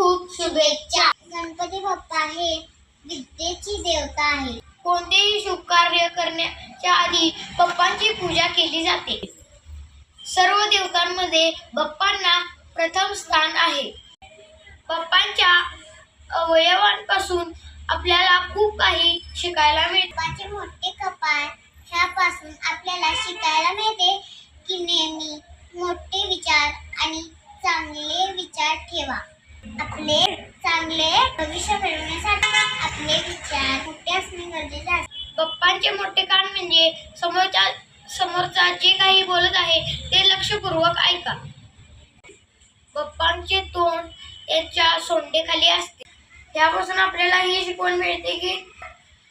खूप शुभेच्छा. गणपती बाप्पा हे विद्येची देवता आहे. कोणतेही शुभ कार्य करण्याच्या आधी बाप्पांची पूजा केली जाते. सर्व देवतांमध्ये बाप्पांना प्रथम स्थान आहे. बाप्पांच्या अवयवांपासून आपल्याला खूप काही शिकायला मिळते. बाप्पाचे मोठे कपाळ ह्यापासून आपल्याला शिकायला मिळते की नेहमी मोठे विचार आणि चांगले विचार ठेवा. आपले चांगले भविष्य घडवण्यासाठी आपले विचार मोठे असणे गरजेचे आहे. बाप्पांचे मोठे कान म्हणजे समोरचा जे काही बोलत आहे ते लक्षपूर्वक ऐका. बाप्पांचे तोंड त्यांच्या सोंडेखाली असते. त्यापासून आपल्याला ही शिकवण मिळते की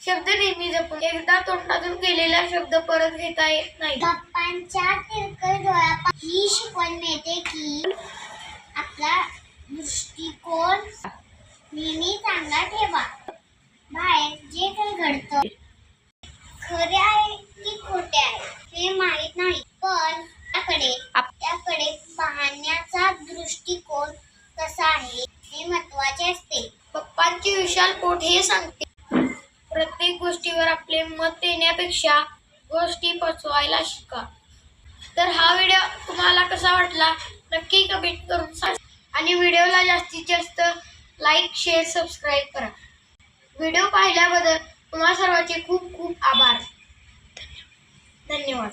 शब्द नेहमी जपून. एकदा तोंडातून गेलेला शब्द परत घेता येत नाही. बाप्पांच्या तिरकस डोळ्यापासून ही शिकवण मिळते की आपला दृष्टिकोन नेहमी चांगला ठेवा. बाहेर जे काही घडतं खरे आहे की खोटे आहे हे माहीत नाही, पण त्याकडे पाहण्याचा दृष्टिकोन कसा आहे हे महत्त्वाचे असते. बाप्पांचे विशाल पोट हे सांगते प्रत्येक गोष्टीवर आपले मत देण्यापेक्षा गोष्टी पचवायला शिका. तर हा व्हिडिओ तुम्हाला कसा वाटला नक्की कमेंट करून सांगा आणि व्हिडिओला जास्तीत जास्त लाईक, शेअर, सबस्क्राईब करा. व्हिडिओ पाहिल्याबद्दल तुम्हा सर्वांचे खूप खूप आभार. धन्यवाद.